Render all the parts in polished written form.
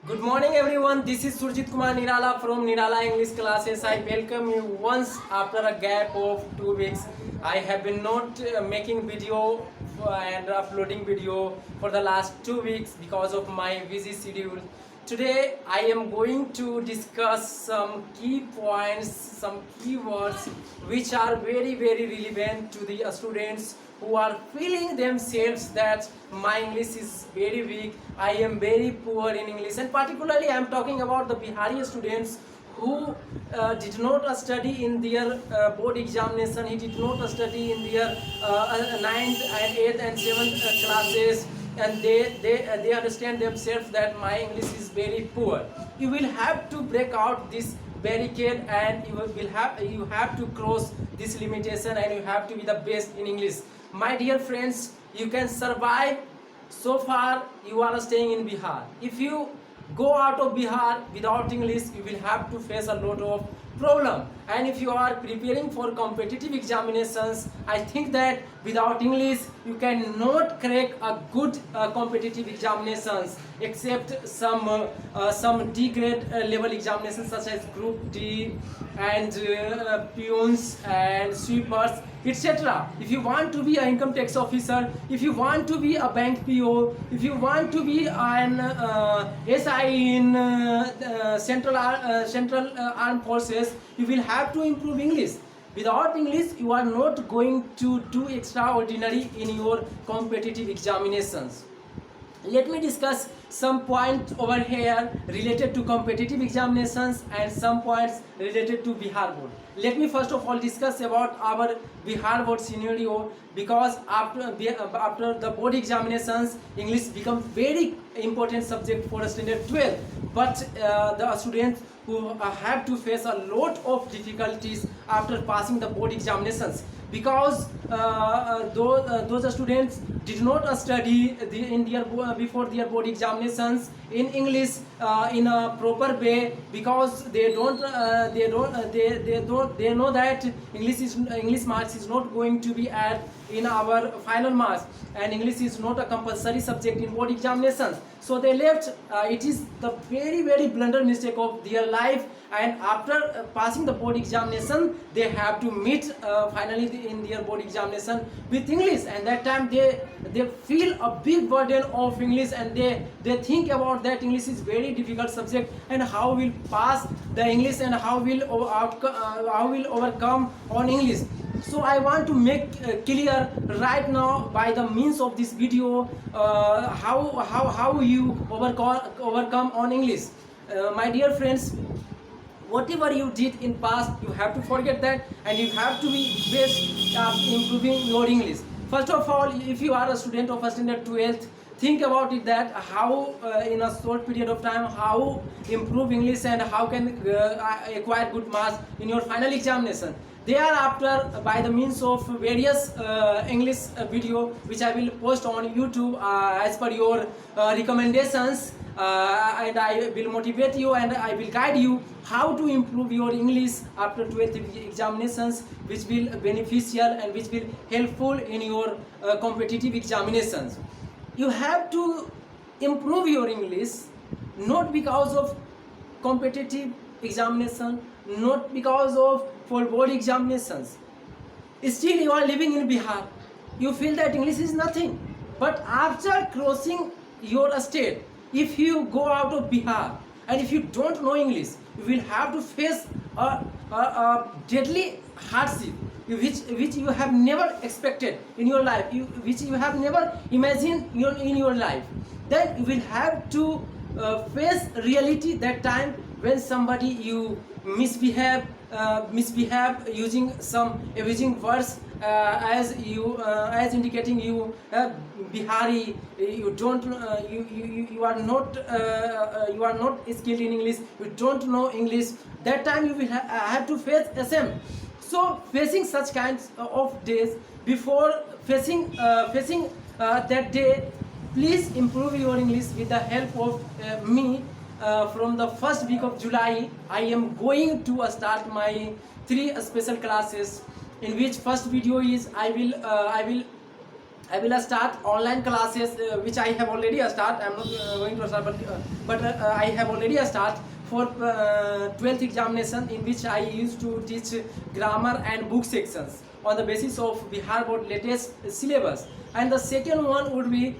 Good morning everyone, this is Surjit Kumar Nirala from Nirala English classes. I welcome you once after a gap of 2 weeks. I have been not making video and uploading video for the last 2 weeks because of my busy schedule. Today I am going to discuss some key points, some keywords which are very relevant to the students who are feeling themselves that my English is very weak, I am very poor in English, and particularly I am talking about the Bihari students who did not study in their board examination, he did not study in their 9th and 8th and 7th classes, and they understand themselves that my English is very poor. You will have to break out this barricade and you have to cross this limitation and you have to be the best in English. My dear friends, you can survive. So far you are staying in Bihar. If you go out of Bihar without English, you will have to face a lot of problem. And if you are preparing for competitive examinations, I think that without English you cannot crack a good competitive examinations, except some D grade level examinations such as Group D and peons and sweepers, etc. If you want to be an income tax officer, if you want to be a bank PO, if you want to be an SI in Central Armed Forces, you will have to improve English. Without English, you are not going to do extraordinary in your competitive examinations. Let me discuss some points over here related to competitive examinations and some points related to Bihar board. Let me first of all discuss about our Bihar board scenario, because after the board examinations, English becomes very important subject for standard 12. But the students who have to face a lot of difficulties after passing the board examinations, because those students did not study before their board examinations in English in a proper way, because they know that English marks is not going to be added in our final marks, and English is not a compulsory subject in board examinations. So they left. It is the very blunder mistake of their life, and after passing the board examination, they have to meet finally in their board examination with English, and that time they feel a big burden of English, and they think about that English is very difficult subject, and how will pass the English, and how will overcome on English. So I want to make clear right now by the means of this video how you overcome on English. My dear friends, whatever you did in past, you have to forget that, and you have to be best improving your English. First of all, if you are a student of standard 12th, think about it, that how in a short period of time how improve English and how can acquire good marks in your final examination. Thereafter, by the means of various English video which I will post on YouTube as per your recommendations, and I will motivate you and I will guide you how to improve your English after 12th examinations, which will beneficial and which will helpful in your competitive examinations. You have to improve your English not because of competitive examination, not because of for board examinations. Still you are living in Bihar, you feel that English is nothing. But after crossing your state, if you go out of Bihar and if you don't know English, you will have to face a deadly hardship which you have never expected in your life, which you have never imagined in your life. Then you will have to face reality that time, when somebody you misbehave using some abusing words, as indicating you Bihari, you don't you are not skilled in English, you don't know English. That time you will have to face the same. So facing such kinds of days, before facing that day, please improve your English with the help of me. From the first week of July, I am going to start my 3 special classes, in which first video is I will I will start online classes, which I have already start. I'm not going to start, but I have already start for 12th examination, in which I used to teach grammar and book sections on the basis of Bihar Board latest syllabus. And the second one would be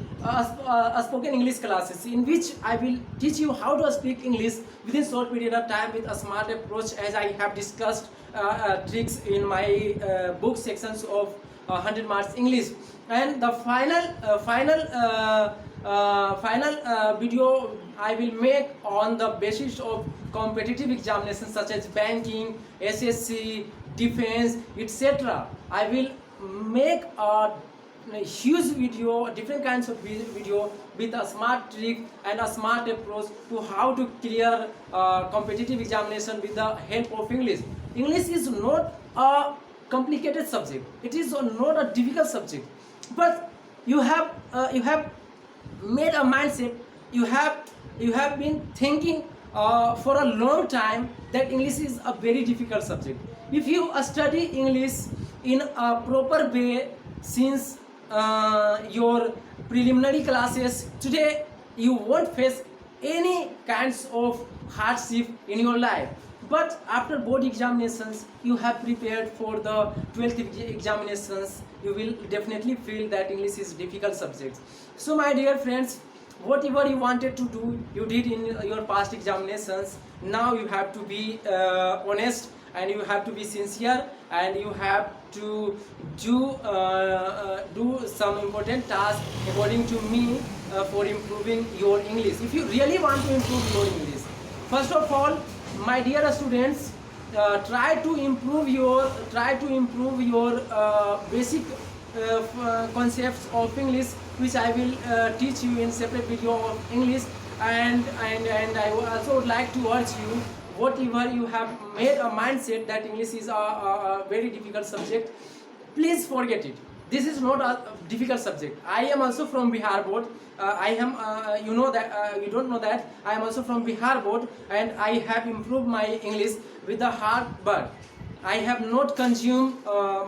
spoken English classes, in which I will teach you how to speak English within short period of time with a smart approach, as I have discussed tricks in my book sections of 100 marks English. And the final video I will make on the basis of competitive examinations such as banking, SSC, defense, etc. I will make a huge video, different kinds of video with a smart trick and a smart approach to how to clear competitive examination with the help of English. English is not a complicated subject. It is not a difficult subject, but you have made a mindset. You have been thinking for a long time that English is a very difficult subject. If you study English in a proper way since your preliminary classes, today you won't face any kinds of hardship in your life. But after board examinations, you have prepared for the 12th examinations, you will definitely feel that English is difficult subject. So my dear friends, whatever you wanted to do, you did in your past examinations. Now you have to be honest, and you have to be sincere, and you have to do some important tasks according to me for improving your English. If you really want to improve your English, first of all, my dear students, try to improve your basic concepts of English, which I will teach you in separate video of English. And I also would like to urge you, whatever you have made a mindset that English is a very difficult subject, please forget it. This is not a difficult subject. I am also from Bihar Board. You know that you don't know that I am also from Bihar Board, and I have improved my English with the hard work. I have not consumed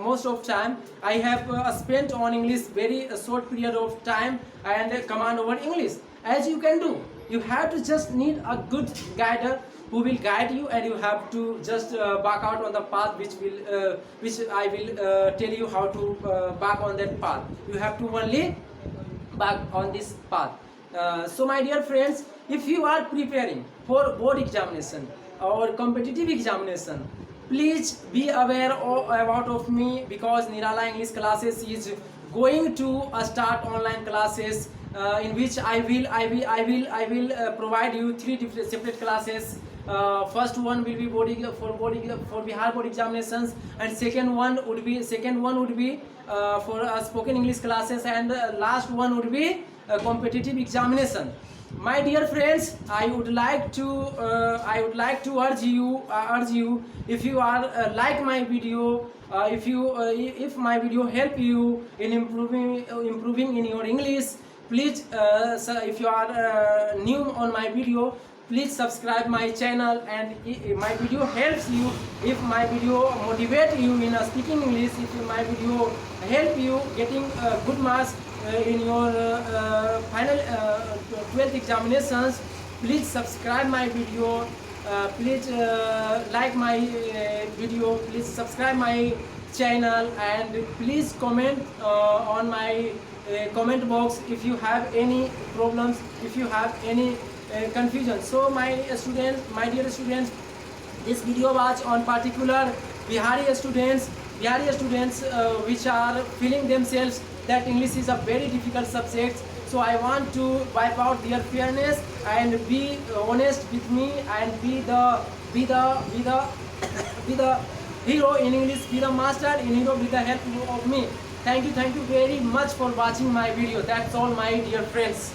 most of time. I have spent on English very short period of time and command over English. As you can do, you have to just need a good guider who will guide you, and you have to just back out on the path which I will tell you how to back on that path. You have to only back on this path. So my dear friends, if you are preparing for board examination or competitive examination, please be aware of me, because Nirala English classes is going to start online classes, in which I will provide you 3 different separate classes. First one will be for Bihar board examinations, and second one would be for spoken English classes, and last one would be competitive examination. My dear friends, I would like to urge you, if you are like my video, if my video help you in improving in your English, please, if you are new on my video, please subscribe my channel. And if my video helps you, if my video motivate you in speaking English, if my video help you getting good marks in your final 12th examinations, please subscribe my video, please like my video, please subscribe my channel, and please comment on my comment box if you have any problems, if you have any confusion. So my dear students, this video was on particular Bihari students which are feeling themselves that English is a very difficult subject. So I want to wipe out their fearness and be honest with me, and be the hero in English, be the master in hero with the help of me. Thank you very much for watching my video. That's all, my dear friends.